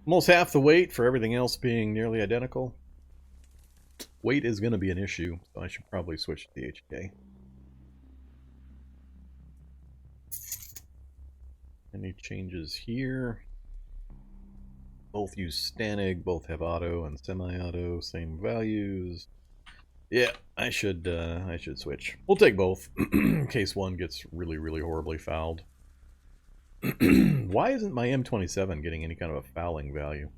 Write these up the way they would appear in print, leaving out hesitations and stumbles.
Almost half the weight for everything else being nearly identical. Weight is going to be an issue, so I should probably switch to the HK. Any changes here? Both use Stanig, both have auto and semi-auto, same values. Yeah, I should switch. We'll take both in case one gets really, really horribly fouled. Why isn't my M27 getting any kind of a fouling value?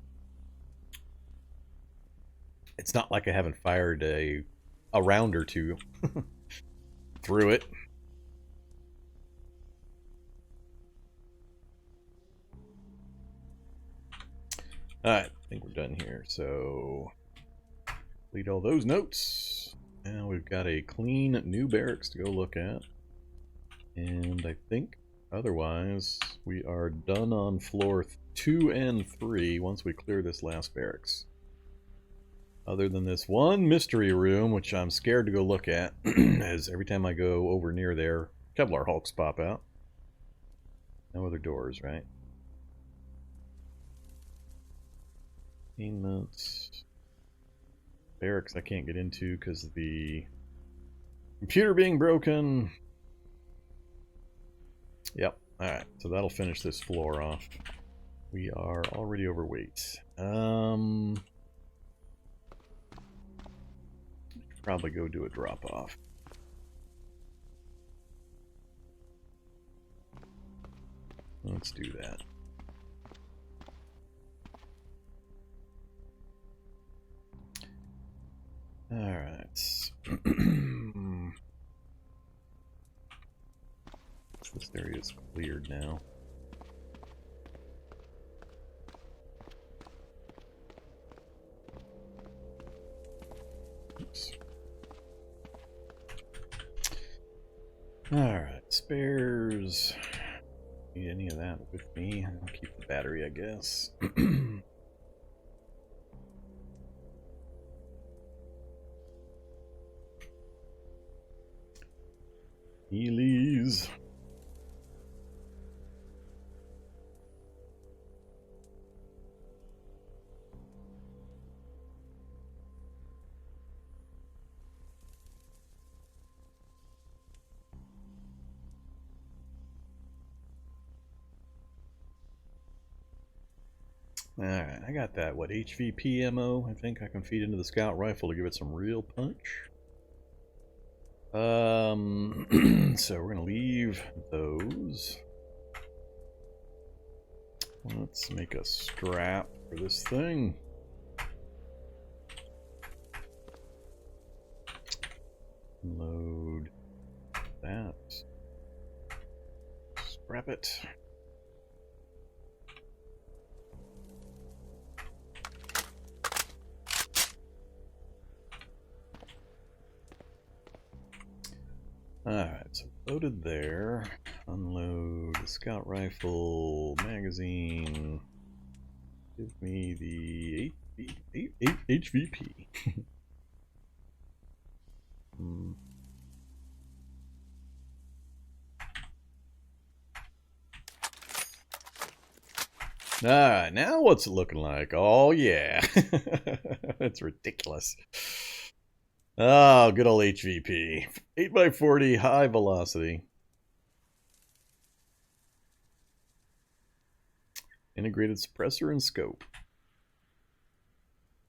It's not like I haven't fired a round or two through it. Alright, I think we're done here. So, delete all those notes. Now we've got a clean new barracks to go look at. And I think otherwise we are done on floor 2 and 3 once we clear this last barracks. Other than this one mystery room, which I'm scared to go look at, as every time I go over near there, Kevlar Hulks pop out. No other doors, right? Payments. Barracks I can't get into because of the computer being broken. Yep. Alright, so that'll finish this floor off. We are already overweight. Probably go do a drop-off. Let's do that. Alright. This area is cleared now. Oops. Alright, spares. Need any of that with me? I'll keep the battery, I guess. Heelys. Alright, I got that, what, HVP ammo? I think I can feed into the scout rifle to give it some real punch. So we're gonna leave those. Let's make a strap for this thing. Load that. Strap it. Alright, so loaded there. Unload the scout rifle, magazine. Give me the HVP. Alright, now what's it looking like? Oh yeah. That's ridiculous. Oh, good old HVP. 8x40, high velocity. Integrated suppressor and scope.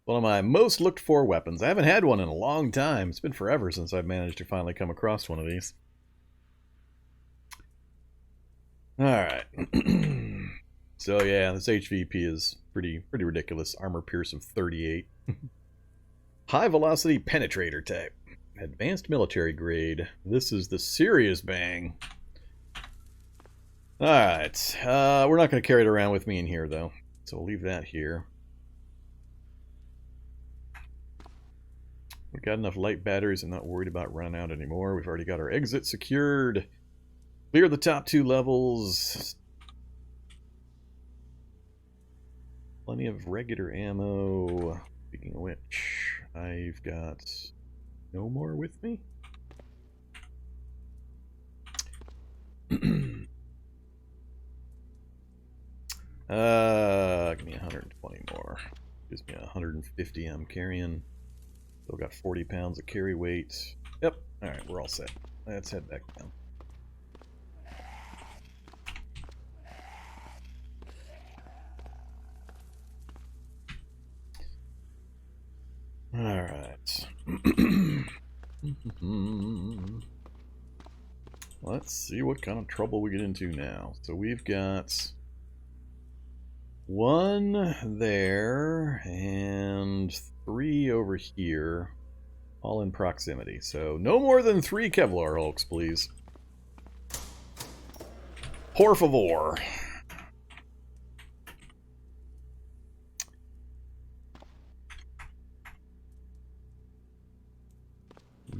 One of my most looked for weapons. I haven't had one in a long time. It's been forever since I've managed to finally come across one of these. Alright. So yeah, this HVP is pretty ridiculous. Armor pierce of 38. High velocity penetrator type. Advanced military grade. This is the serious bang. Alright. We're not going to carry it around with me in here, though. So we'll leave that here. We've got enough light batteries. I'm not worried about running out anymore. We've already got our exit secured. Clear the top 2 levels. Plenty of regular ammo. Speaking of which, I've got no more with me. give me 120 more. Gives me 150 I'm carrying. Still got 40 pounds of carry weight. Yep. Alright, we're all set. Let's head back down. Alright. Let's see what kind of trouble we get into now. So we've got one there and 3 over here, all in proximity. So no more than 3 Kevlar Hulks, please. Por favor.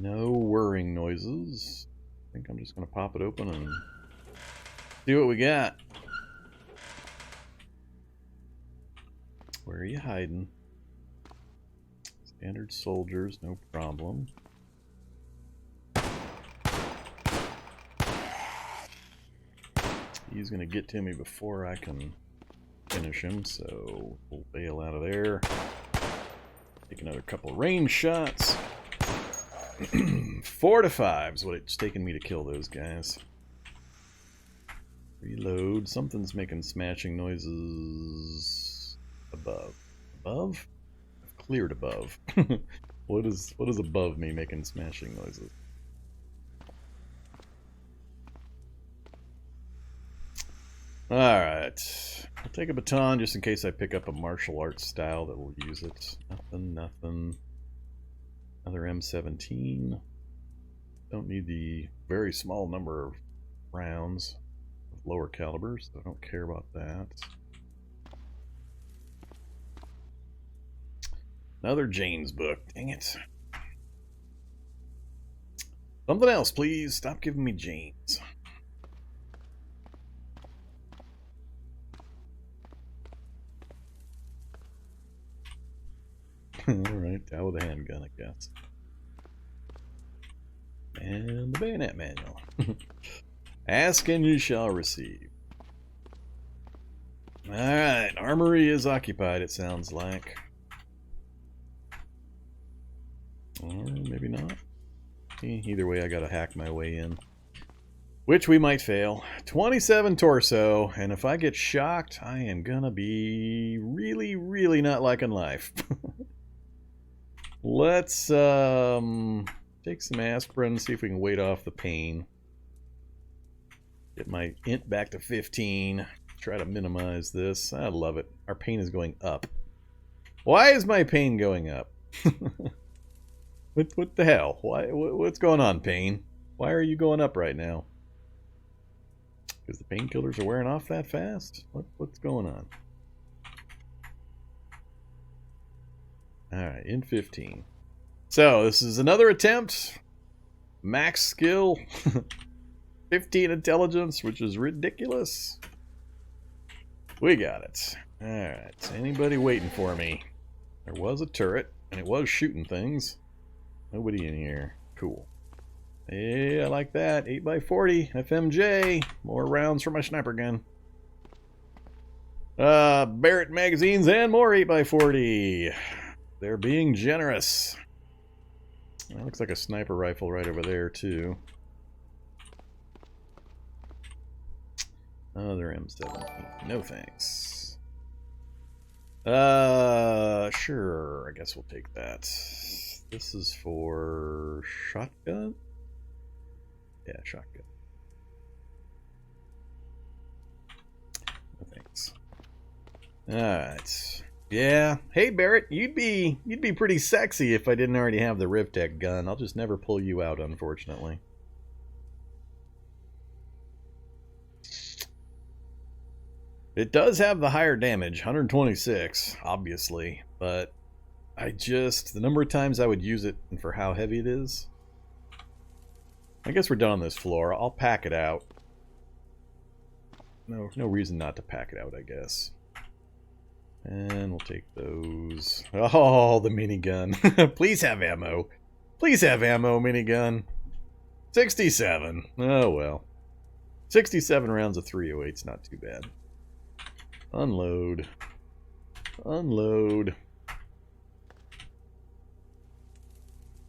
No whirring noises. I think I'm just going to pop it open and see what we got. Where are you hiding? Standard soldiers, no problem. He's going to get to me before I can finish him, so we'll bail out of there. Take another couple of range shots. 4 to 5 is what it's taken me to kill those guys. Reload. Something's making smashing noises above. Above? I've cleared above. What is above me making smashing noises? Alright. I'll take a baton just in case I pick up a martial arts style that will use it. Nothing. Another M17. Don't need the very small number of rounds of lower calibers, so I don't care about that. Another Jane's book. Dang it. Something else, please. Stop giving me Jane's. Alright, out with a handgun, I guess. And the bayonet manual. Ask and you shall receive. Alright, armory is occupied, it sounds like. Or maybe not. Either way, I gotta hack my way in. Which we might fail. 27 torso, and if I get shocked, I am gonna be really, really not liking life. Let's take some aspirin, see if we can weight off the pain. Get my int back to 15. Try to minimize this. I love it. Our pain is going up. Why is my pain going up? What the hell? What's going on, pain? Why are you going up right now? Because the painkillers are wearing off that fast? What's going on? Alright, in 15. So, this is another attempt. Max skill. 15 intelligence, which is ridiculous. We got it. Alright, anybody waiting for me? There was a turret, and it was shooting things. Nobody in here. Cool. Hey, I like that. 8x40, FMJ. More rounds for my sniper gun. Barrett magazines and more 8x40. They're being generous. That looks like a sniper rifle right over there, too. Another M17. No thanks. Sure. I guess we'll take that. This is for shotgun? Yeah, shotgun. No thanks. Alright. Yeah. Hey Barrett, you'd be pretty sexy if I didn't already have the Rivtech gun. I'll just never pull you out, unfortunately. It does have the higher damage, 126, obviously, but the number of times I would use it and for how heavy it is. I guess we're done on this floor. I'll pack it out. No reason not to pack it out, I guess. And we'll take those. Oh, the minigun. Please have ammo. Please have ammo, minigun. 67. Oh, well. 67 rounds of 308's not too bad. Unload. Unload.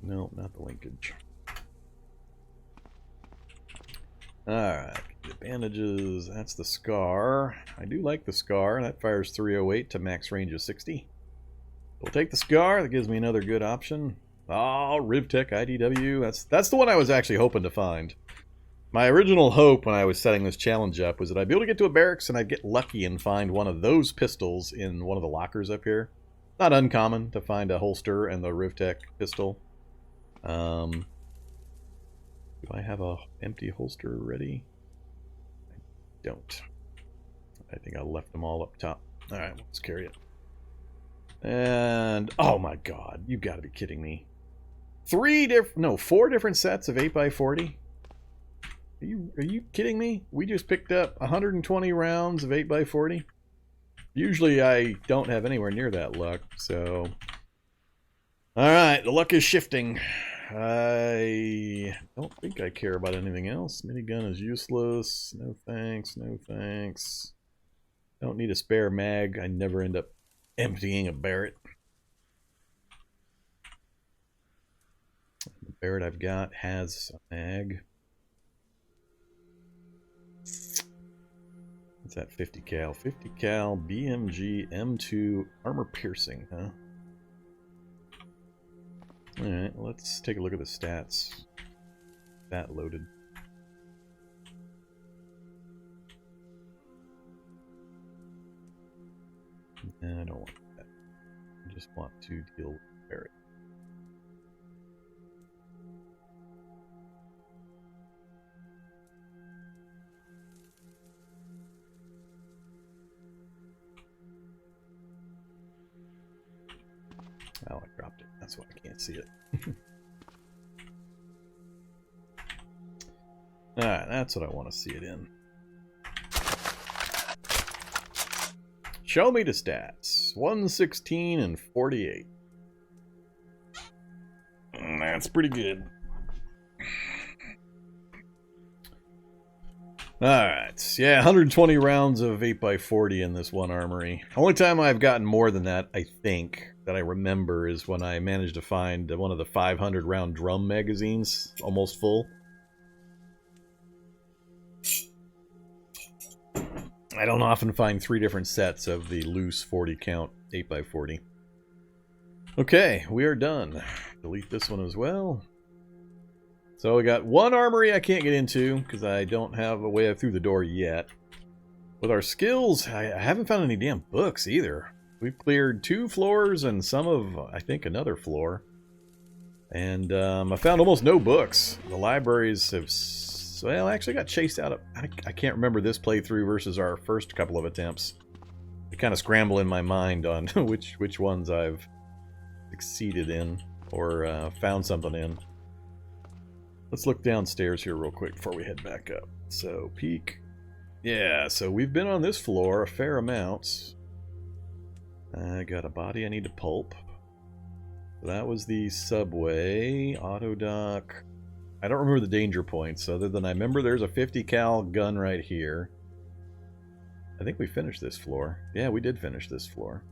No, not the linkage. Alright, the bandages, that's the Scar. I do like the Scar. That fires 308 to max range of 60. We'll take the Scar. That gives me another good option. Oh, Rivtech IDW. That's the one I was actually hoping to find. My original hope when I was setting this challenge up was that I'd be able to get to a barracks and I'd get lucky and find one of those pistols in one of the lockers up here. Not uncommon to find a holster and the Rivtech pistol. Do I have a empty holster ready? I don't. I think I left them all up top. Alright, let's carry it. And, oh my god, you gotta be kidding me. 4 different sets of 8x40? Are you kidding me? We just picked up 120 rounds of 8x40? Usually I don't have anywhere near that luck, so... Alright, the luck is shifting. I don't think I care about anything else. Minigun is useless. No thanks, no thanks. Don't need a spare mag. I never end up emptying a Barrett. The Barrett I've got has a mag. What's that 50 cal? 50 cal BMG M2 armor piercing, huh? Alright, let's take a look at the stats. That loaded. I don't want that. I just want to deal with Barrett. Oh, I dropped it. That's why I can't see it. Alright, that's what I want to see it in. Show me the stats. 116 and 48. That's pretty good. Alright, yeah, 120 rounds of 8x40 in this one armory. Only time I've gotten more than that, I think, that I remember is when I managed to find one of the 500 round drum magazines, almost full. I don't often find 3 different sets of the loose 40 count 8x40. Okay, we are done. Delete this one as well. So we got one armory I can't get into because I don't have a way through the door yet. With our skills, I haven't found any damn books either. We've cleared 2 floors and some of, I think, another floor. And I found almost no books. The libraries have... Well, I actually got chased out of... I can't remember this playthrough versus our first couple of attempts. I kind of scramble in my mind on which ones I've succeeded in or found something in. Let's look downstairs here real quick before we head back up. So, peek. Yeah, so we've been on this floor a fair amount. I got a body I need to pulp. That was the subway. Auto dock. I don't remember the danger points, other than I remember there's a 50 cal gun right here. I think we finished this floor. Yeah, we did finish this floor.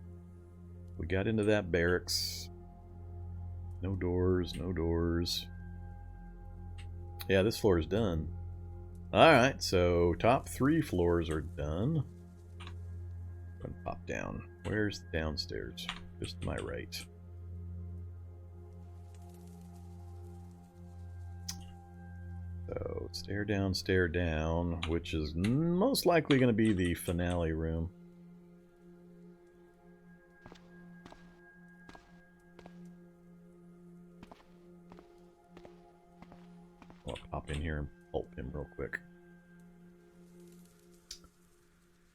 We got into that barracks. No doors, no doors. Yeah, this floor is done. Alright, so top 3 floors are done. I'm gonna pop down. Where's the downstairs? Just to my right. So, stare down, which is most likely going to be the finale room. I'll pop in here and pulp him real quick.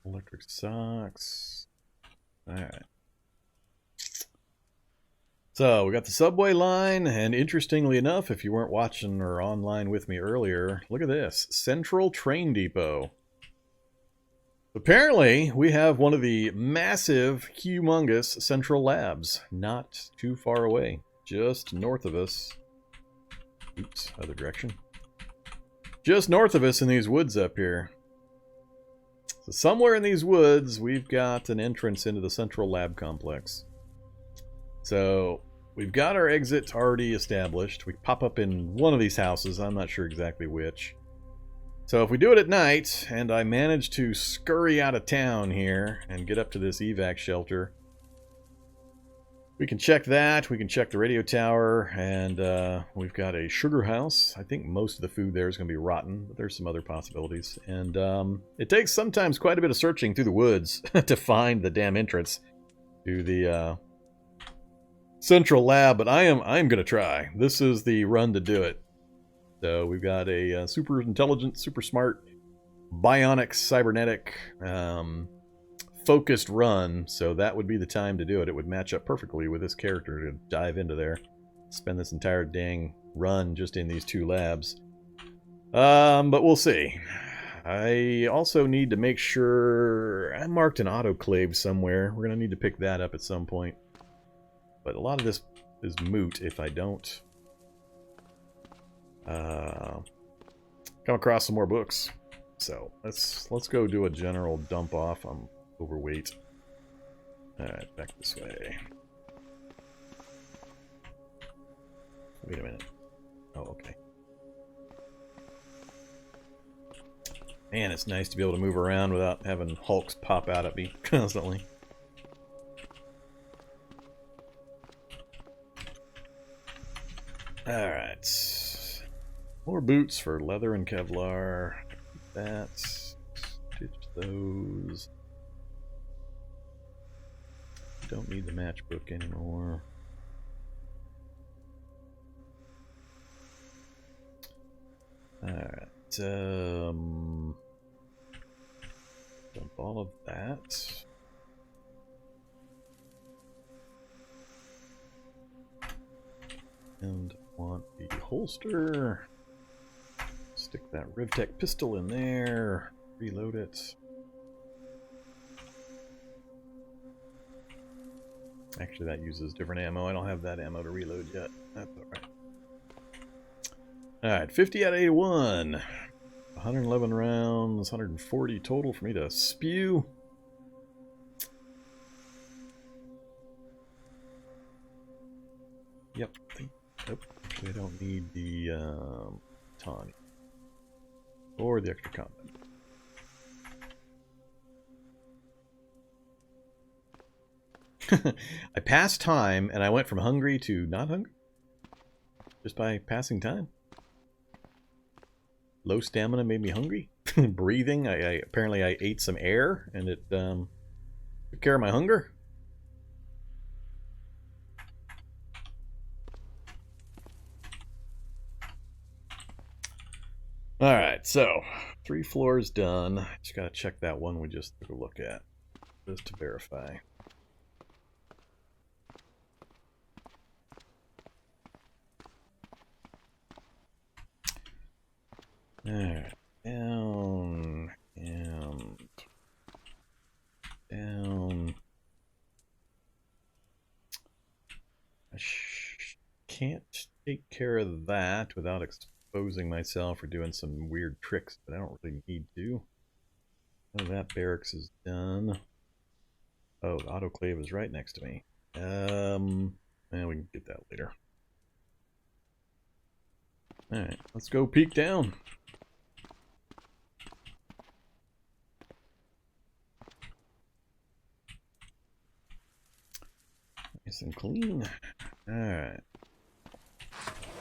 Electric socks. Alright. So, we got the subway line, and interestingly enough, if you weren't watching or online with me earlier, look at this. Central Train Depot. Apparently, we have one of the massive, humongous central labs not too far away, just north of us. Oops, other direction. Just north of us in these woods up here. So somewhere in these woods, we've got an entrance into the central lab complex. So we've got our exit already established. We pop up in one of these houses. I'm not sure exactly which. So if we do it at night, and I manage to scurry out of town here and get up to this evac shelter, we can check that. We can check the radio tower, and we've got a sugar house. I think most of the food there is going to be rotten, but there's some other possibilities. And it takes sometimes quite a bit of searching through the woods to find the damn entrance to the central lab, but I'm going to try. This is the run to do it. So we've got a super intelligent, super smart, bionic, cybernetic, focused run, so that would be the time to do it. It would match up perfectly with this character to dive into there. Spend this entire dang run just in these two labs. But we'll see. I also need to make sure I marked an autoclave somewhere. We're going to need to pick that up at some point. But a lot of this is moot if I don't come across some more books. So let's go do a general dump off. I'm overweight. Alright, back this way. Wait a minute. Oh, okay. Man, it's nice to be able to move around without having hulks pop out at me constantly. Alright. More boots for leather and Kevlar. That's... Stitch those. Don't need the matchbook anymore. Alright. Dump all of that. And want the holster. Stick that Rivtech pistol in there. Reload it. Actually, that uses different ammo. I don't have that ammo to reload yet. That's alright. Alright, 50 out of 81. 111 rounds, 140 total for me to spew. Yep. Nope. Actually, I don't need the tawny. Or the extra combat. I passed time, and I went from hungry to not hungry. Just by passing time. Low stamina made me hungry. Breathing, apparently I ate some air, and it took care of my hunger. Alright, so 3 floors done. Just gotta check that one we just took a look at. Just to verify. Alright, down, and down. I can't take care of that without exposing myself or doing some weird tricks, but I don't really need to. Oh, that barracks is done. Oh, the autoclave is right next to me. And we can get that later. Alright, let's go peek down. Nice and clean. Alright.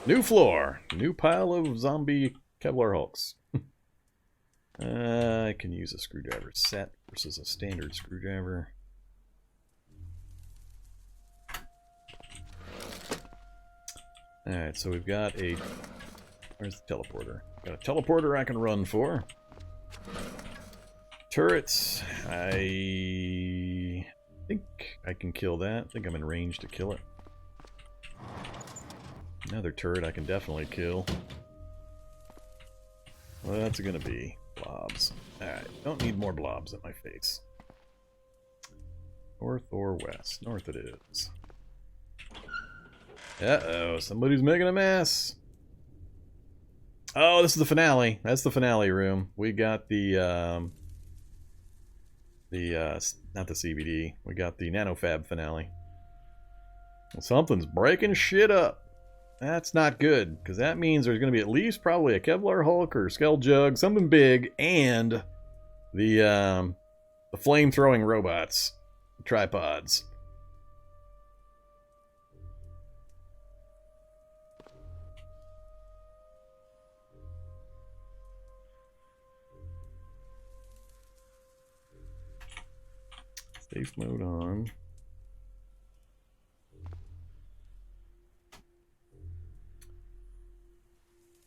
New floor. New pile of zombie Kevlar Hulks. I can use a screwdriver set versus a standard screwdriver. Alright, so we've got a... Where's the teleporter? Got a teleporter I can run for. Turrets. I think I can kill that. I think I'm in range to kill it. Another turret I can definitely kill. What's it gonna be? Blobs. Alright, don't need more blobs in my face. North or west? North it is. Uh-oh, somebody's making a mess. Oh, this is the finale. That's the finale room. We got the The, not the CBD. We got the NanoFab finale. Well, something's breaking shit up. That's not good, because that means there's going to be at least probably a Kevlar Hulk or Skelljug, something big, and the flame-throwing robots, tripods. Safe mode on.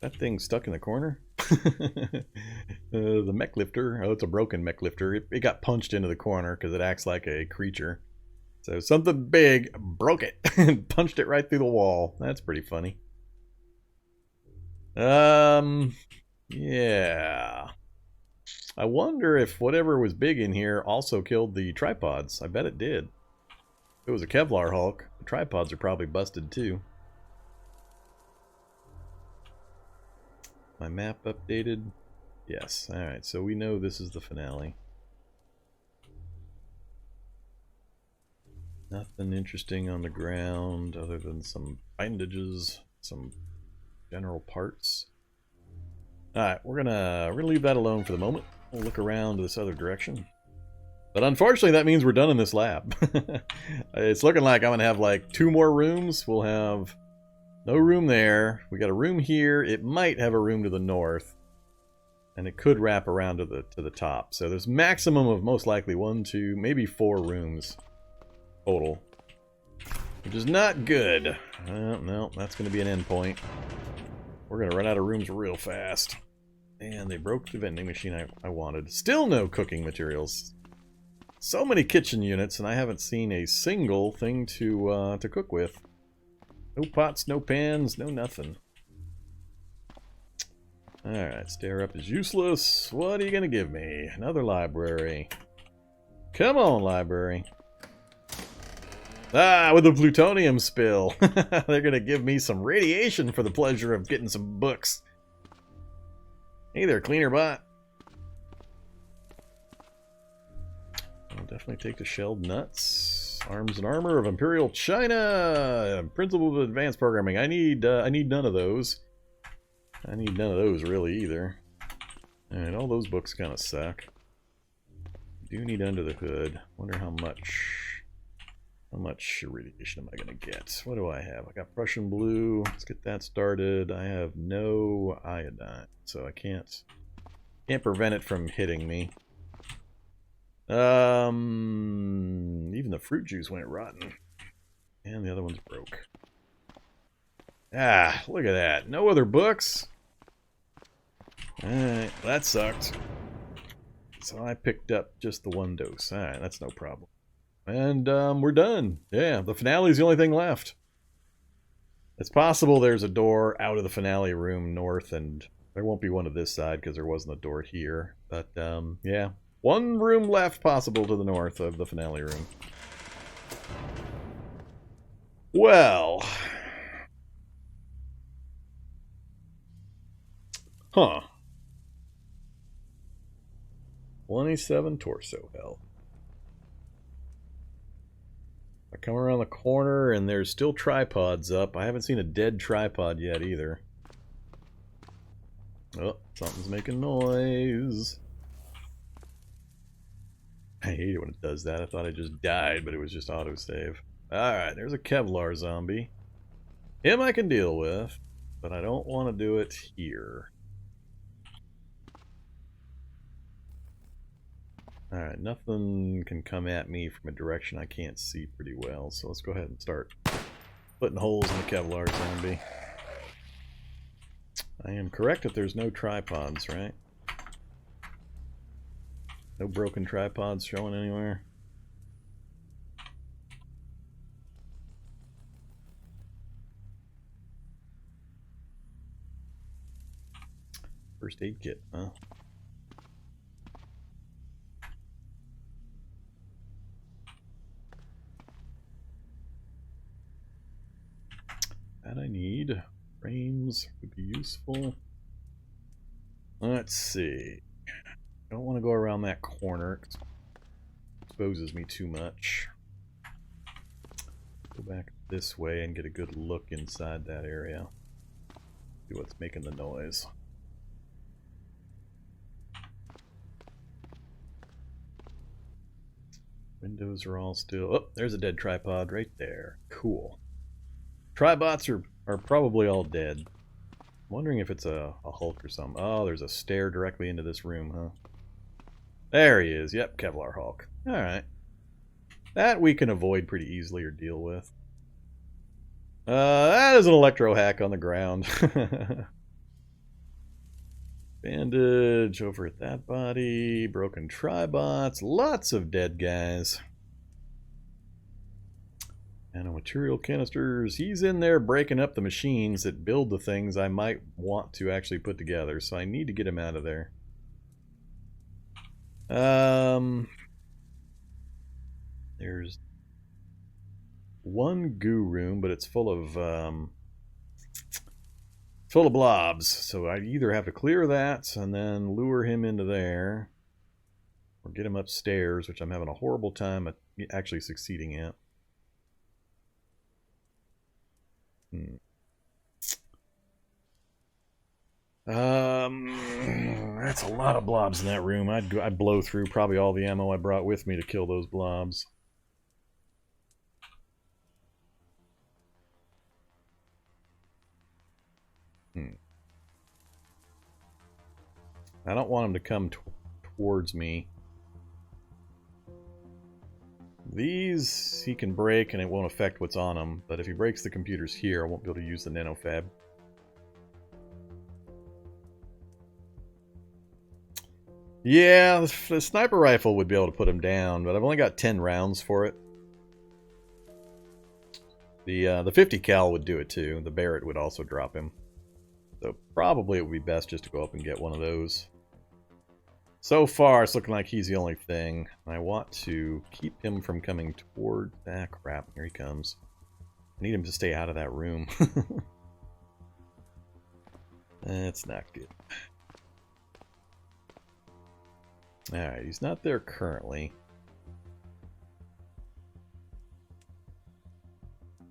That thing's stuck in the corner. The mech lifter. Oh, it's a broken mech lifter. It got punched into the corner because it acts like a creature. So something big broke it and punched it right through the wall. That's pretty funny. Yeah. I wonder if whatever was big in here also killed the tripods. I bet it did. If it was a Kevlar Hulk, the tripods are probably busted too. My map updated? Yes. Alright, so we know this is the finale. Nothing interesting on the ground other than some bandages, some general parts. Alright, we're gonna leave that alone for the moment. We'll look around this other direction. But unfortunately that means we're done in this lab. It's looking like I'm gonna have like 2 more rooms. We'll have no room there. We got a room here. It might have a room to the north. And it could wrap around to the top. So there's maximum of most likely 1, 2, maybe 4 rooms total. Which is not good. No, that's going to be an endpoint. We're going to run out of rooms real fast. And they broke the vending machine I wanted. Still no cooking materials. So many kitchen units, and I haven't seen a single thing to cook with. No pots, no pans, no nothing. Alright, stare up is useless. What are you gonna give me? Another library. Come on, library. Ah, with the plutonium spill. They're gonna give me some radiation for the pleasure of getting some books. Hey there, cleaner bot. I'll definitely take the shelled nuts. Arms and armor of Imperial China. Principle of advanced programming. I need none of those. I need none of those really either. Alright, all those books kind of suck. Do need under the hood. Wonder how much radiation am I gonna get? What do I have? I got Prussian blue. Let's get that started. I have no iodine, so I can't prevent it from hitting me. Even the fruit juice went rotten. And the other one's broke. Ah, look at that. No other books? Alright, that sucked. So I picked up just the 1 dose. Alright, that's no problem. And we're done. Yeah, the finale's the only thing left. It's possible there's a door out of the finale room north, and there won't be one to this side because there wasn't a door here. But yeah. 1 room left possible to the north of the finale room. Well. Huh. 27 torso health. I come around the corner and there's still tripods up. I haven't seen a dead tripod yet either. Oh, something's making noise. I hate it when it does that. I thought I just died, but it was just autosave. Alright, there's a Kevlar zombie. Him I can deal with, but I don't want to do it here. Alright, nothing can come at me from a direction I can't see pretty well, so let's go ahead and start putting holes in the Kevlar zombie. I am correct that there's no tripods, right? No broken tripods showing anywhere. First aid kit, huh? That I need. Frames would be useful. Let's see. Don't want to go around that corner. exposes me too much. Go back this way and get a good look inside that area. See what's making the noise. Windows are all still... Oh, there's a dead tripod right there. Cool. Tribots are probably all dead. I'm wondering if it's a Hulk or something. Oh, there's a stair directly into this room, huh? There he is. Yep, Kevlar Hulk. Alright. That we can avoid pretty easily or deal with. That is an electro hack on the ground. Bandage over at that body. Broken tribots. Lots of dead guys. Nanomaterial canisters. He's in there breaking up the machines that build the things I might want to actually put together. So I need to get him out of there. There's one goo room, but it's full of blobs. So I either have to clear that and then lure him into there, or get him upstairs, which I'm having a horrible time at actually succeeding at. That's a lot of blobs in that room. I'd blow through probably all the ammo I brought with me to kill those blobs. I don't want him to come towards me. These he can break and it won't affect what's on them, but if he breaks the computers here, I won't be able to use the nanofab. Yeah, the sniper rifle would be able to put him down, but I've only got 10 rounds for it. The 50 cal would do it too. The Barrett would also drop him. So probably it would be best just to go up and get one of those. So far, it's looking like he's the only thing. I want to keep him from coming toward... Ah, crap. Here he comes. I need him to stay out of that room. That's not good. Alright, he's not there currently.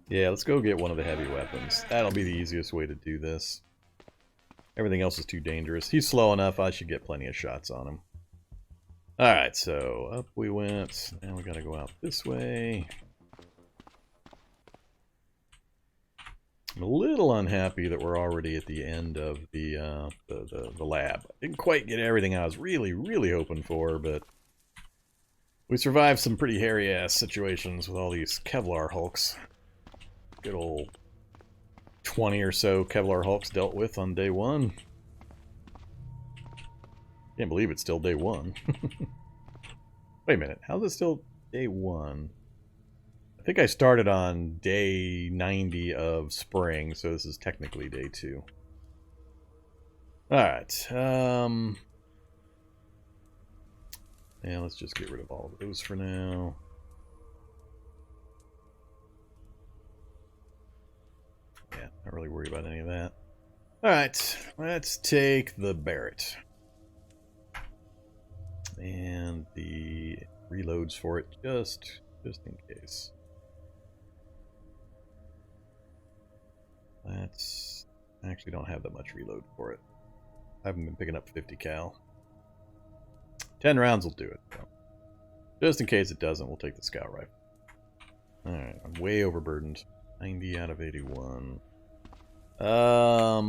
Yeah, let's go get one of the heavy weapons. That'll be the easiest way to do this. Everything else is too dangerous. He's slow enough, I should get plenty of shots on him. Alright, so up we went. Now we gotta go out this way. I'm a little unhappy that we're already at the end of the lab. I didn't quite get everything I was really hoping for, but we survived some pretty hairy-ass situations with all these Kevlar Hulks. Good old 20 or so Kevlar Hulks dealt with on day one. Can't believe it's still day one. Wait a minute, how's it still day one? I think I started on day 90 of spring, so this is technically day 2. Alright, yeah, let's just get rid of all of those for now. Yeah, not really worried about any of that. Alright, let's take the Barrett. And the reloads for it, just in case. That's... I actually don't have that much reload for it. I haven't been picking up 50 cal. 10 rounds will do it, though. Just in case it doesn't, we'll take the scout rifle. Alright, I'm way overburdened. 90 out of 81. I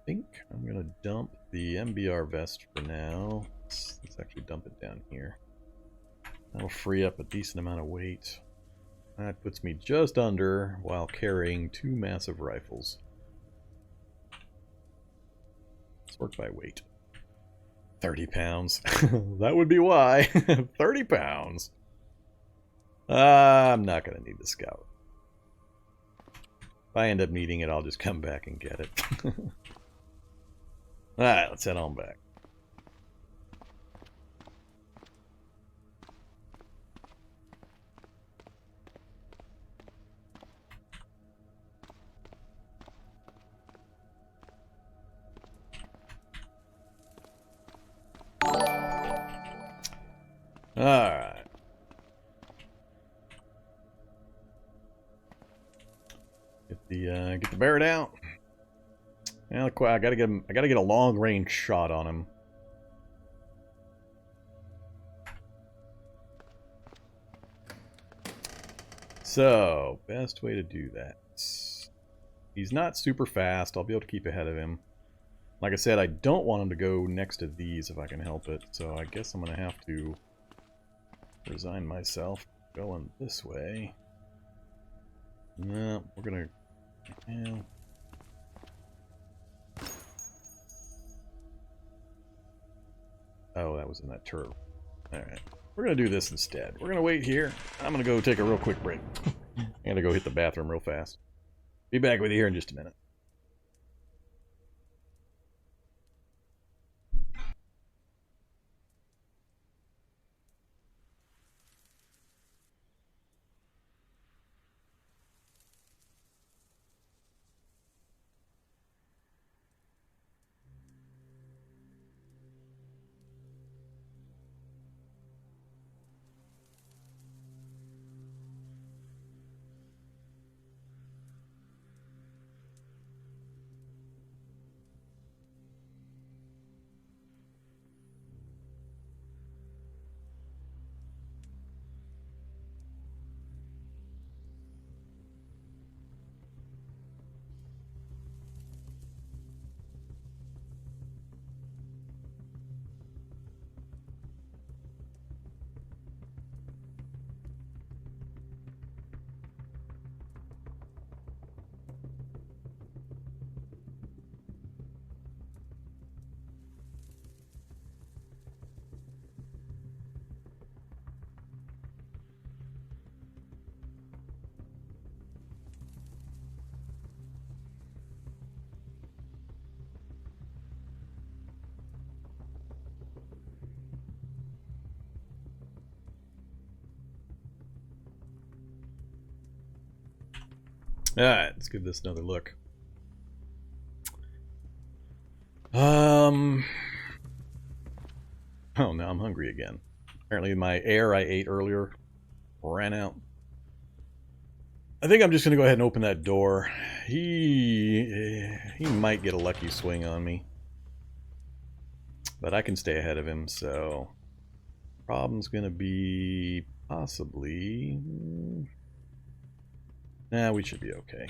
think I'm gonna dump the MBR vest for now. Let's actually dump it down here. That'll free up a decent amount of weight. That puts me just under while carrying 2 massive rifles. Let's work by weight. 30 pounds. That would be why. 30 pounds. I'm not going to need the scout. If I end up needing it, I'll just come back and get it. Alright, let's head on back. get the Barret out. Yeah, I gotta get him. I gotta get a long range shot on him. So, best way to do that. He's not super fast. I'll be able to keep ahead of him. Like I said, I don't want him to go next to these if I can help it. So I guess I'm going to have to resign myself going this way. No, we're going to... Yeah. Oh, that was in that turret. Alright. We're going to do this instead. We're going to wait here. I'm going to go take a real quick break. I got to go hit the bathroom real fast. Be back with you here in just a minute. Alright, let's give this another look. Oh, now I'm hungry again. Apparently my air I ate earlier ran out. I think I'm just going to go ahead and open that door. He might get a lucky swing on me. But I can stay ahead of him, so... Problem's going to be possibly... Nah, we should be okay.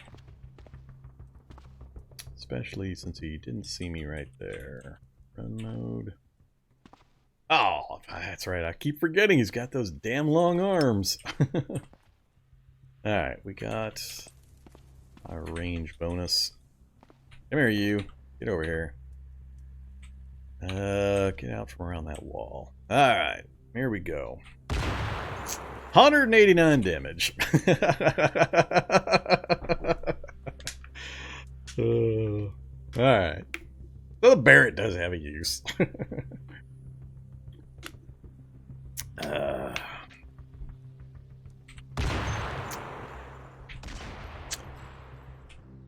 Especially since he didn't see me right there. Run mode. Oh, that's right. I keep forgetting he's got those damn long arms. Alright, we got our range bonus. Come here, you. Get over here. Get out from around that wall. Alright, here we go. 189 damage. Alright. So the Barret does have a use.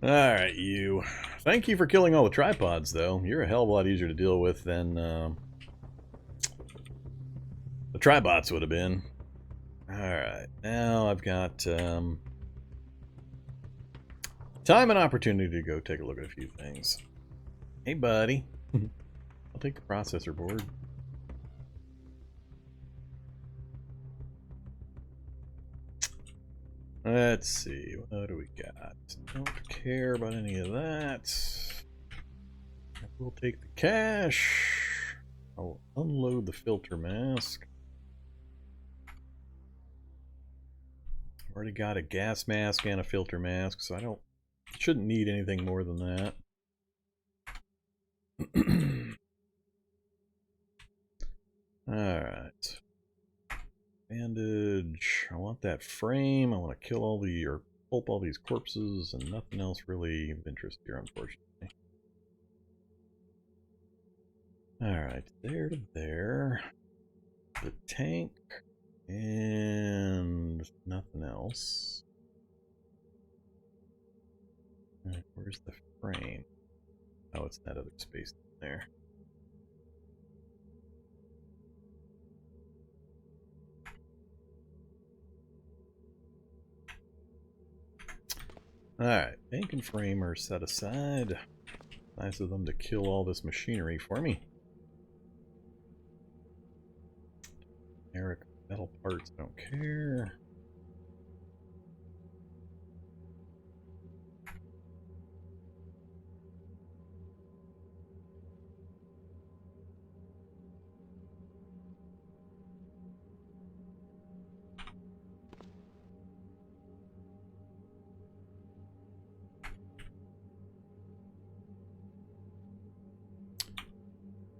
Alright, you. Thank you for killing all the tripods, though. You're a hell of a lot easier to deal with than the tribots would have been. Alright, now I've got time and opportunity to go take a look at a few things. Hey, buddy. I'll take the processor board. Let's see, what do we got? Don't care about any of that. We'll take the cash. I'll unload the filter mask. Already got a gas mask and a filter mask, so I shouldn't need anything more than that. Alright. Bandage. I want that frame. I want to kill all the, or pulp all these corpses, and nothing else really of interest here, unfortunately. Alright, there to there. The tank. And nothing else. Alright, where's the frame? Oh, it's that other space there. Alright, bank and frame are set aside. Nice of them to kill all this machinery for me. Eric, metal parts, don't care.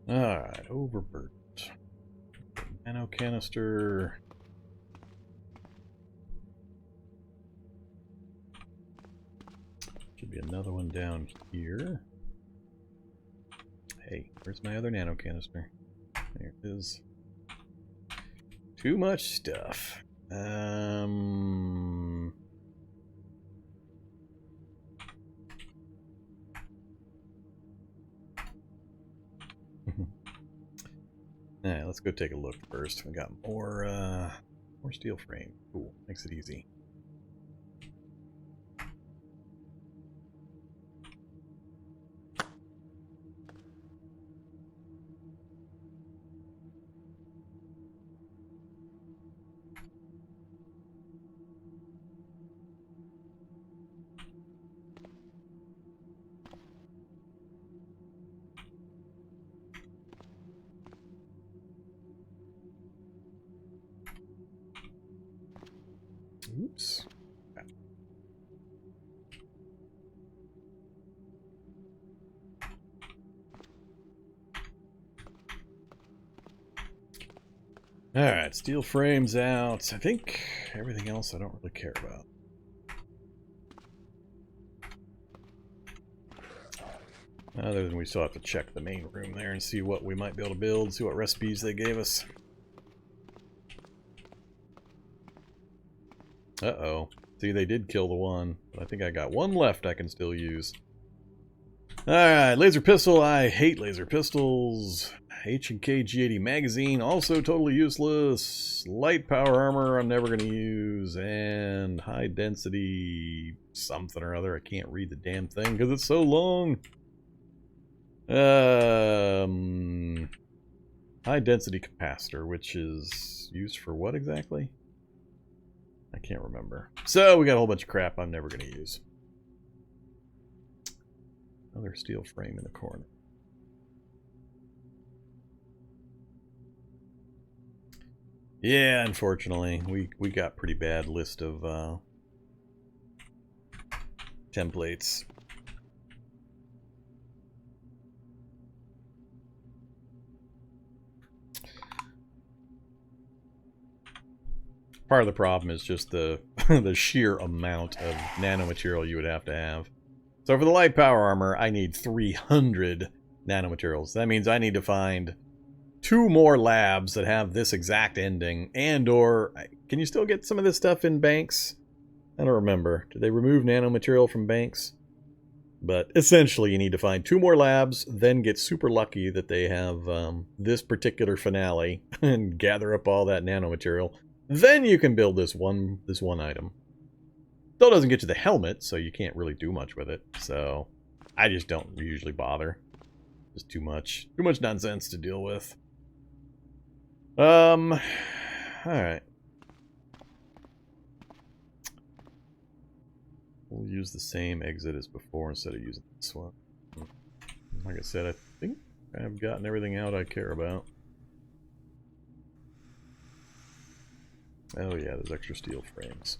Alright, overburdened. Nano canister. Should be another one down here. Hey, where's my other nano canister? There it is. Too much stuff. Alright, let's go take a look first. We got more steel frame. Cool, makes it easy. Oops. Alright, steel frames out. I think everything else I don't really care about. Other than we still have to check the main room there and see what we might be able to build, see what recipes they gave us. Uh-oh. See, they did kill the one, but I think I got one left I can still use. Alright, laser pistol. I hate laser pistols. H&K G80 magazine, also totally useless. Light power armor, I'm never going to use. And high density something or other. I can't read the damn thing because it's so long. High density capacitor, which is used for what exactly? I can't remember. So we got a whole bunch of crap I'm never going to use. Another steel frame in the corner. Yeah, unfortunately, we got pretty bad list of templates. Part of the problem is just the the sheer amount of nanomaterial you would have to have. So for the light power armor, I need 300 nanomaterials. That means I need to find 2 more labs that have this exact ending, and or can you still get some of this stuff in banks? I don't remember. Did they remove nanomaterial from banks? But essentially you need to find 2 more labs, then get super lucky that they have this particular finale and gather up all that nanomaterial. Then you can build this one item. Still doesn't get you the helmet, so you can't really do much with it. So I just don't usually bother. Just too much nonsense to deal with. Alright. We'll use the same exit as before instead of using this one. Like I said, I think I've gotten everything out I care about. Oh yeah, there's extra steel frames.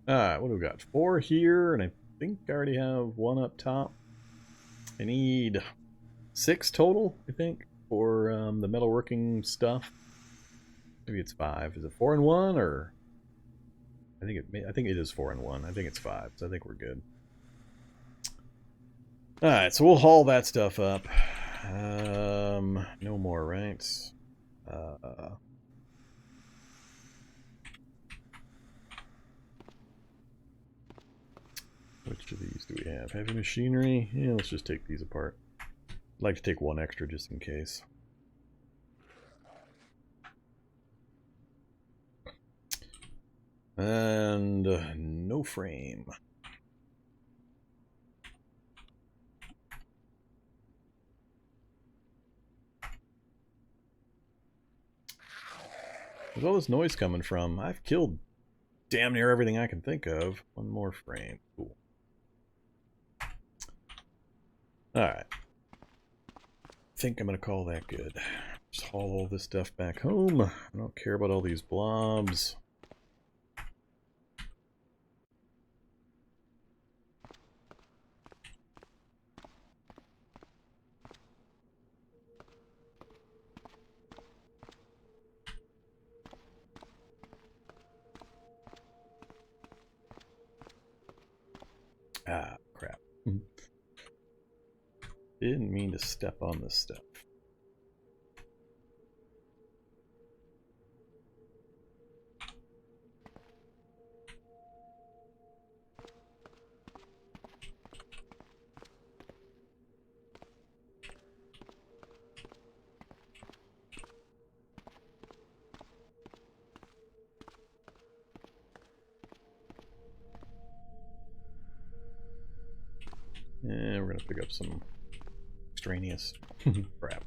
Alright, what do we got? 4 here, and I think I already have 1 up top. I need 6 total, I think, for the metalworking stuff. Maybe it's 5. Is it 4 and 1, or? I think it is 4 and 1. I think it's 5, so I think we're good. Alright, so we'll haul that stuff up. No more, right? Which of these do we have? Heavy machinery? Yeah, let's just take these apart. I'd like to take one extra just in case. And no frame. Where's all this noise coming from? I've killed damn near everything I can think of. One more frame. Cool. Alright. I think I'm going to call that good. Just haul all this stuff back home. I don't care about all these blobs. Ah, crap. Didn't mean to step on this stuff. And we're going to pick up some extraneous crap.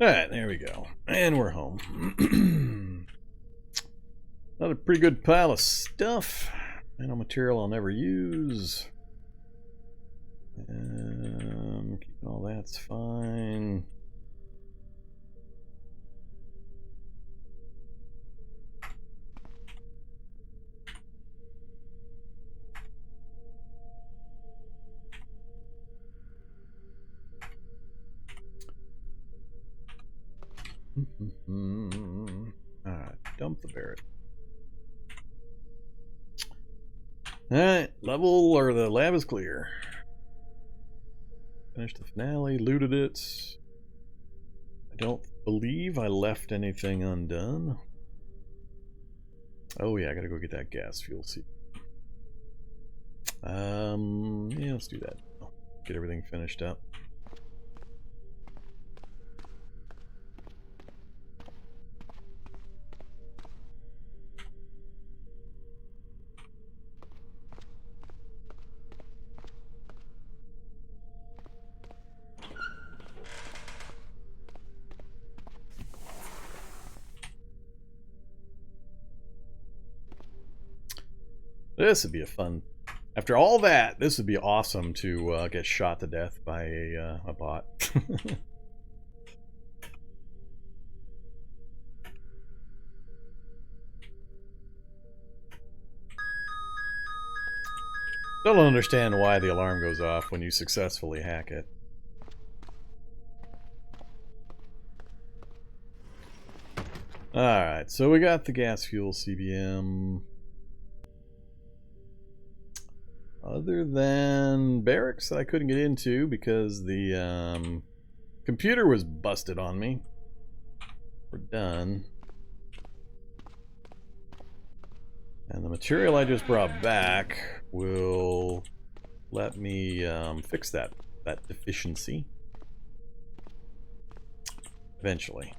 Alright, there we go. And we're home. Another pretty good pile of stuff. Nanomaterial I'll never use. Keeping all that's fine. Alright, dump the Barrett. Alright, level or the lab is clear. Finished the finale, looted it. I don't believe I left anything undone. Oh yeah, I gotta go get that gas fuel seed. Yeah, let's do that. Get everything finished up. This would be a fun... After all that, this would be awesome to get shot to death by a bot. Still don't understand why the alarm goes off when you successfully hack it. Alright, so we got the gas fuel CBM. Other than barracks that I couldn't get into because the computer was busted on me. We're done. And the material I just brought back will let me fix that deficiency. Eventually.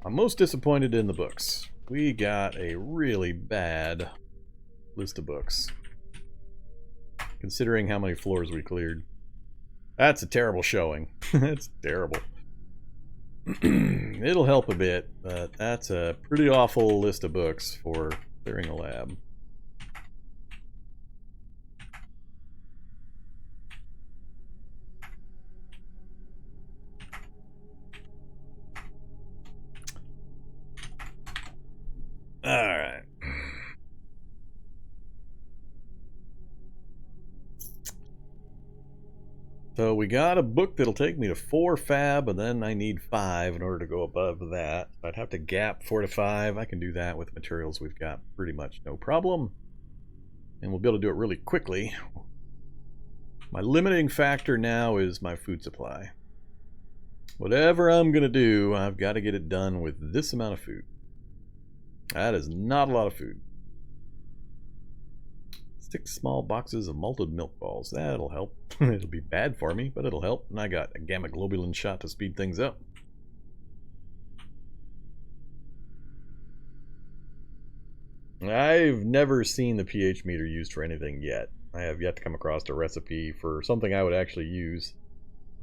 I'm most disappointed in the books. We got a really bad list of books. Considering how many floors we cleared. That's a terrible showing. That's terrible. It'll help a bit, but that's a pretty awful list of books for clearing a lab. Alright. So we got a book that'll take me to 4 fab, and then I need 5 in order to go above that. I'd have to gap 4 to 5. I can do that with materials we've got pretty much no problem. And we'll be able to do it really quickly. My limiting factor now is my food supply. Whatever I'm going to do, I've got to get it done with this amount of food. That is not a lot of food. 6 small boxes of malted milk balls. That'll help. It'll be bad for me, but it'll help. And I got a gamma globulin shot to speed things up. I've never seen the pH meter used for anything yet. I have yet to come across a recipe for something I would actually use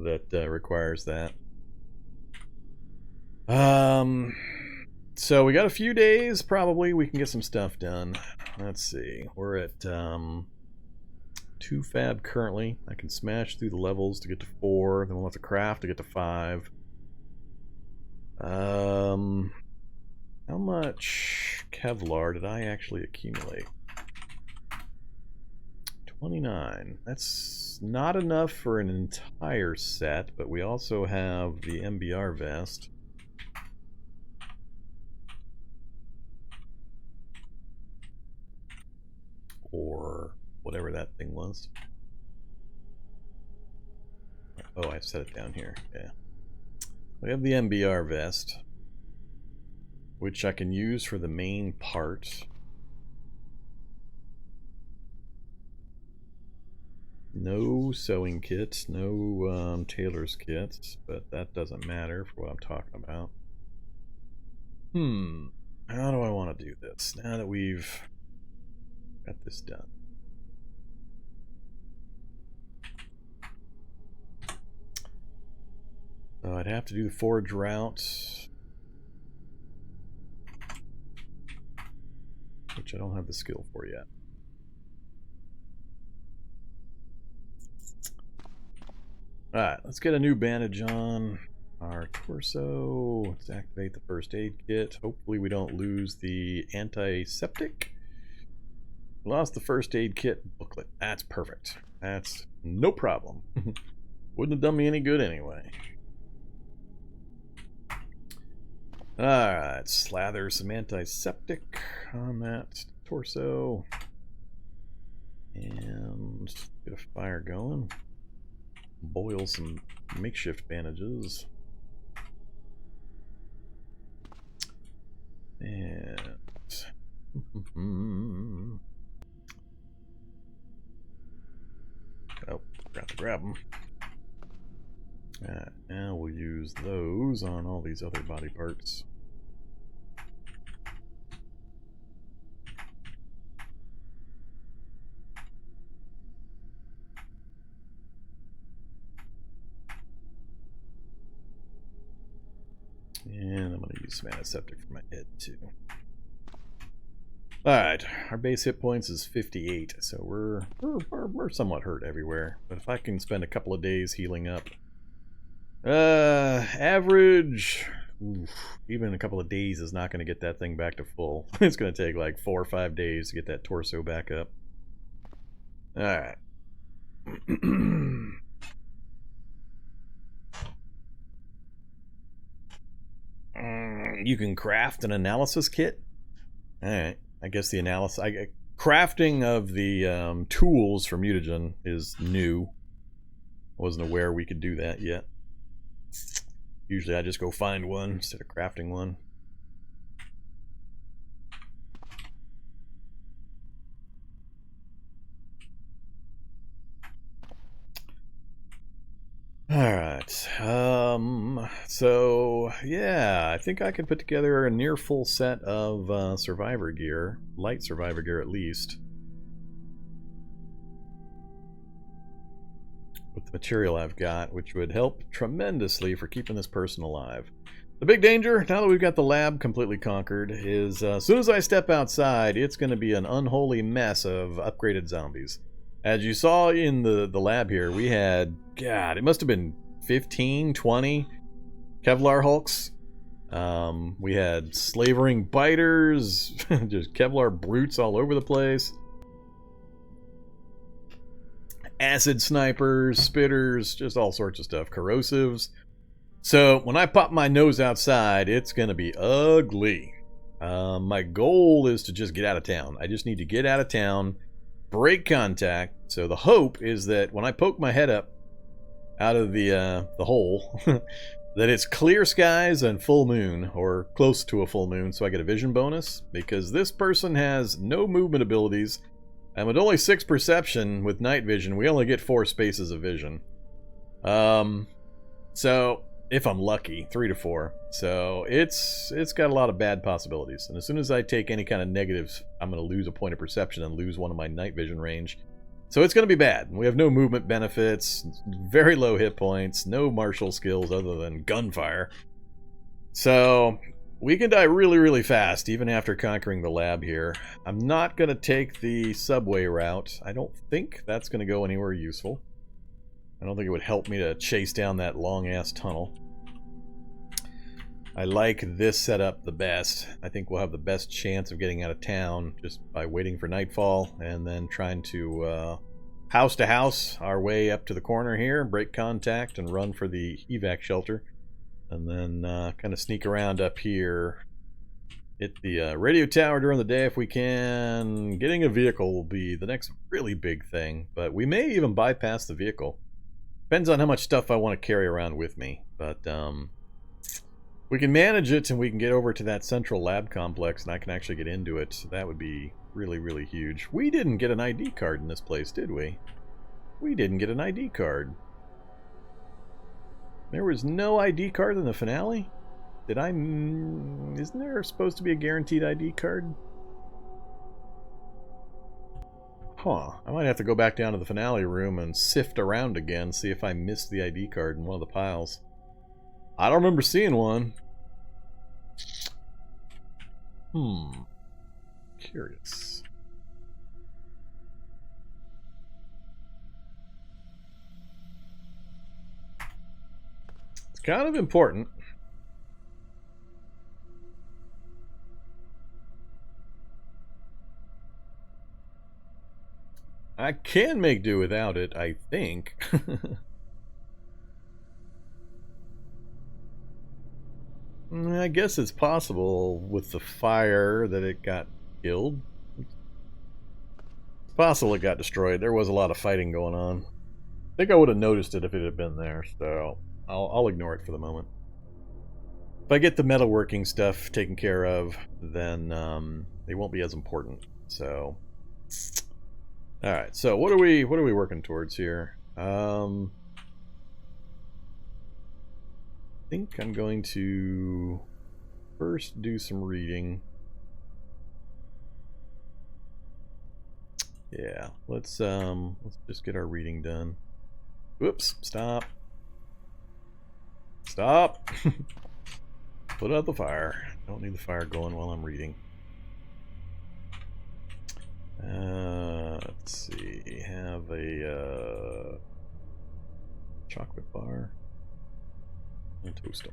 that requires that. So we got a few days, probably. We can get some stuff done. Let's see. We're at 2 fab currently. I can smash through the levels to get to 4. Then we'll have to craft to get to 5. How much Kevlar did I actually accumulate? 29. That's not enough for an entire set, but we also have the MBR vest. Or whatever that thing was. Oh, I set it down here. Yeah. We have the MBR vest, which I can use for the main part. No sewing kits, no tailor's kits, but that doesn't matter for what I'm talking about. How do I want to do this now that we've got this done? So I'd have to do the forge route, which I don't have the skill for yet. Alright, let's get a new bandage on our torso. Let's activate the first aid kit. Hopefully we don't lose the antiseptic. Lost the first aid kit booklet. That's perfect. That's no problem. Wouldn't have done me any good anyway. Alright, slather some antiseptic on that torso. And get a fire going. Boil some makeshift bandages. And oh, forgot to grab them. Alright, now we'll use those on all these other body parts. And I'm going to use some antiseptic for my head too. Alright, our base hit points is 58, so we're somewhat hurt everywhere. But if I can spend a couple of days healing up, average, even a couple of days is not going to get that thing back to full. It's going to take like 4 or 5 days to get that torso back up. Alright. You can craft an analysis kit. Alright, I guess the analysis... crafting of the tools for mutagen is new. I wasn't aware we could do that yet. Usually I just go find one instead of crafting one. Alright, so yeah, I think I could put together a near full set of survivor gear, light survivor gear at least, with the material I've got, which would help tremendously for keeping this person alive. The big danger, now that we've got the lab completely conquered, is as soon as I step outside, it's going to be an unholy mess of upgraded zombies. As you saw in the lab here, we had, God, it must have been 15, 20 Kevlar Hulks. We had slavering biters, just Kevlar brutes all over the place. acid snipers, spitters, just all sorts of stuff, corrosives. So when I pop my nose outside, it's going to be ugly. My goal is to just get out of town. I just need to get out of town, break contact. So the hope is that when I poke my head up out of the hole, that it's clear skies and full moon, or close to a full moon, so I get a vision bonus, because this person has no movement abilities, and with only 6 perception with night vision, we only get 4 spaces of vision. So, if I'm lucky, 3 to 4. So, it's got a lot of bad possibilities, and as soon as I take any kind of negatives, I'm going to lose a point of perception and lose one of my night vision range. So it's going to be bad. We have no movement benefits, very low hit points, no martial skills other than gunfire. So we can die really, really fast, even after conquering the lab here. I'm not going to take the subway route. I don't think that's going to go anywhere useful. I don't think it would help me to chase down that long-ass tunnel. I like this setup the best. I think we'll have the best chance of getting out of town just by waiting for nightfall and then trying to house to house our way up to the corner here, break contact and run for the evac shelter, and then kind of sneak around up here, hit the radio tower during the day if we can. Getting a vehicle will be the next really big thing, but we may even bypass the vehicle. Depends on how much stuff I want to carry around with me, but we can manage it and we can get over to that central lab complex and I can actually get into it. That would be really, really huge. We didn't get an ID card in this place, did we? We didn't get an ID card. There was no ID card in the finale? Did I... Isn't there supposed to be a guaranteed ID card? Huh. I might have to go back down to the finale room and sift around again, see if I missed the ID card in one of the piles. I don't remember seeing one. Curious. It's kind of important. I can make do without it, I think. I guess it's possible with the fire that it got killed. It's possible it got destroyed. There was a lot of fighting going on. I think I would have noticed it if it had been there, so I'll ignore it for the moment. If I get the metalworking stuff taken care of, then they won't be as important. So, all right. So what are we working towards here? I think I'm going to first do some reading. Yeah, let's just get our reading done. Whoops, stop. Stop. Put out the fire. Don't need the fire going while I'm reading. Let's see. Have a chocolate bar. And toaster.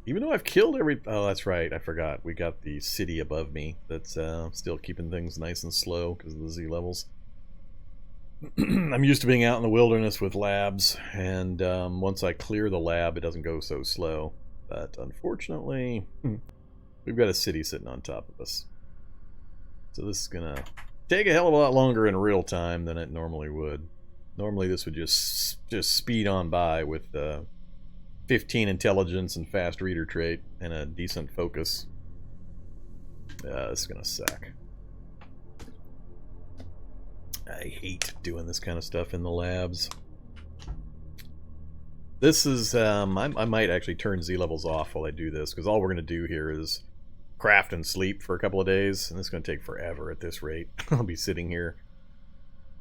Even though I've killed every... Oh, that's right. I forgot. We got the city above me that's still keeping things nice and slow because of the Z levels. I'm used to being out in the wilderness with labs, and once I clear the lab, it doesn't go so slow. But unfortunately, we've got a city sitting on top of us. So this is going to take a hell of a lot longer in real time than it normally would. Normally this would just speed on by with 15 intelligence and fast reader trait and a decent focus. This is gonna suck. I hate doing this kind of stuff in the labs. This is I might actually turn Z levels off while I do this, because all we're gonna do here is craft and sleep for a couple of days, and it's going to take forever at this rate. I'll be sitting here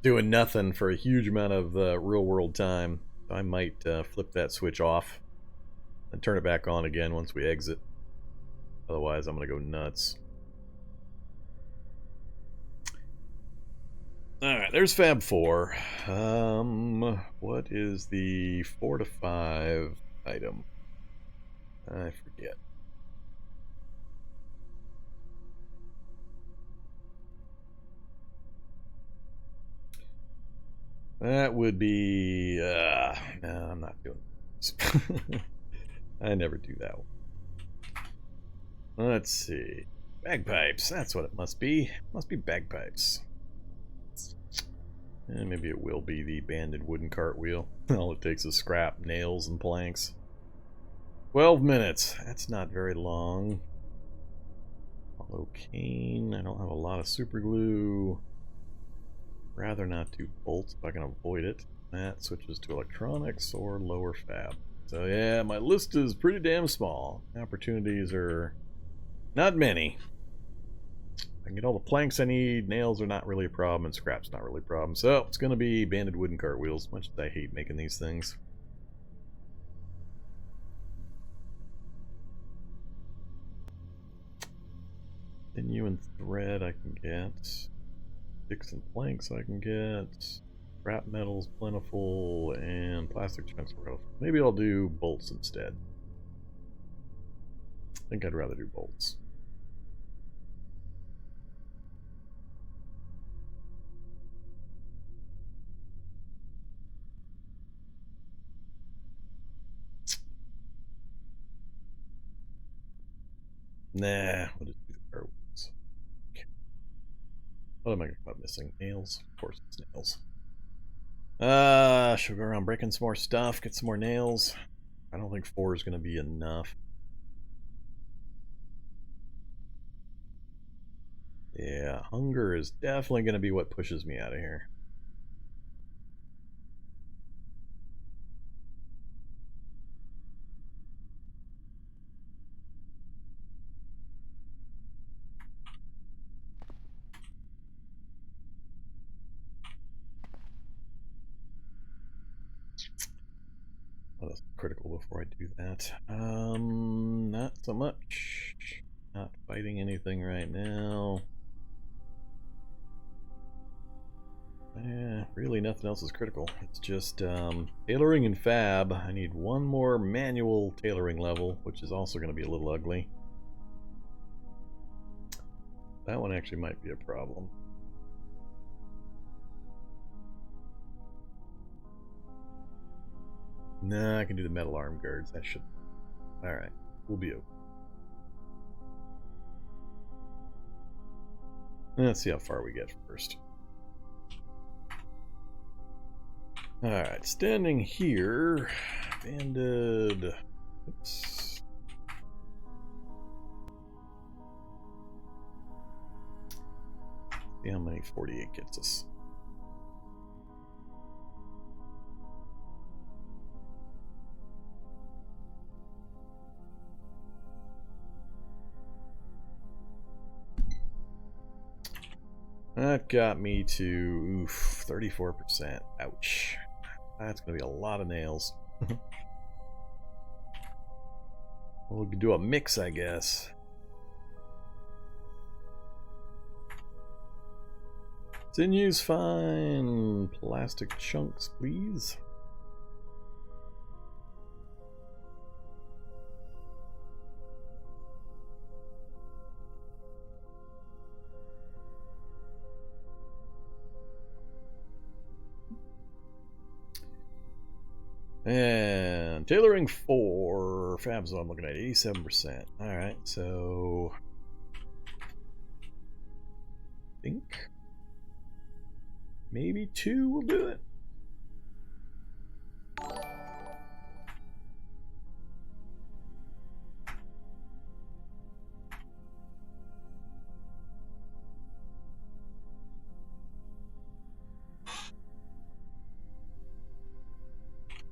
doing nothing for a huge amount of real world time. I might flip that switch off and turn it back on again once we exit. Otherwise I'm going to go nuts. Alright, there's Fab 4. What is the 4 to 5 item? I forget. That would be... no, I'm not doing this. I never do that one. Let's see. Bagpipes, that's what it must be. Must be bagpipes. And maybe it will be the banded wooden cartwheel. All it takes is scrap, nails, and planks. 12 minutes. That's not very long. Hollow cane. I don't have a lot of super glue. Rather not do bolts if I can avoid it. That switches to electronics or lower fab. So yeah, my list is pretty damn small. Opportunities are not many. I can get all the planks I need. Nails are not really a problem, and scrap's not really a problem. So it's going to be banded wooden cartwheels, much as I hate making these things. Sinew and thread I can get. Sticks and planks I can get. Scrap metal's plentiful, and plastic chunks are plentiful. Maybe I'll do bolts instead. I think I'd rather do bolts. Nah, we'll just do the cartwheels. Okay. What am I going to come up missing? Nails? Of course it's nails. Should we go around breaking some more stuff, get some more nails? I don't think 4 is going to be enough. Yeah, hunger is definitely going to be what pushes me out of here. That's critical before I do that. Not so much. Not fighting anything right now. Really nothing else is critical. It's just tailoring and fab. I need one more manual tailoring level, which is also going to be a little ugly. That one actually might be a problem. Nah, I can do the metal arm guards. That should... Alright, we'll be okay. Let's see how far we get first. Alright, standing here, banded... Oops. See how many 48 gets us. That got me to 34%. Ouch. That's going to be a lot of nails. Well, we could do a mix, I guess. Sinew's fine. Plastic chunks, please. And tailoring 4 fabs, I'm looking at 87%. Alright, so I think maybe 2 will do it.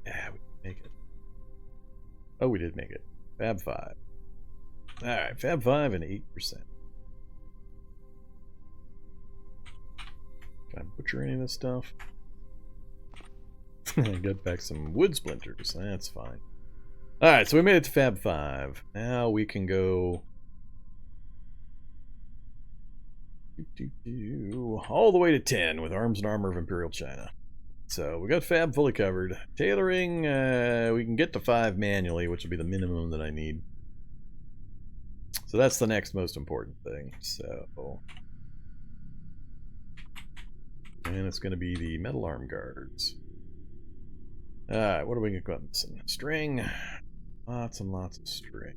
Yeah, we can make it. Oh, we did make it. Fab 5. Alright, Fab 5 and 8%. Can I butcher any of this stuff? I got back some wood splinters. That's fine. Alright, so we made it to Fab 5. Now we can go all the way to 10 with Arms and Armor of Imperial China. So we got Fab fully covered. Tailoring, we can get to 5 manually, which will be the minimum that I need. So that's the next most important thing. So And it's going to be the metal arm guards. Alright, what are we going to go missing? String. Lots and lots of string.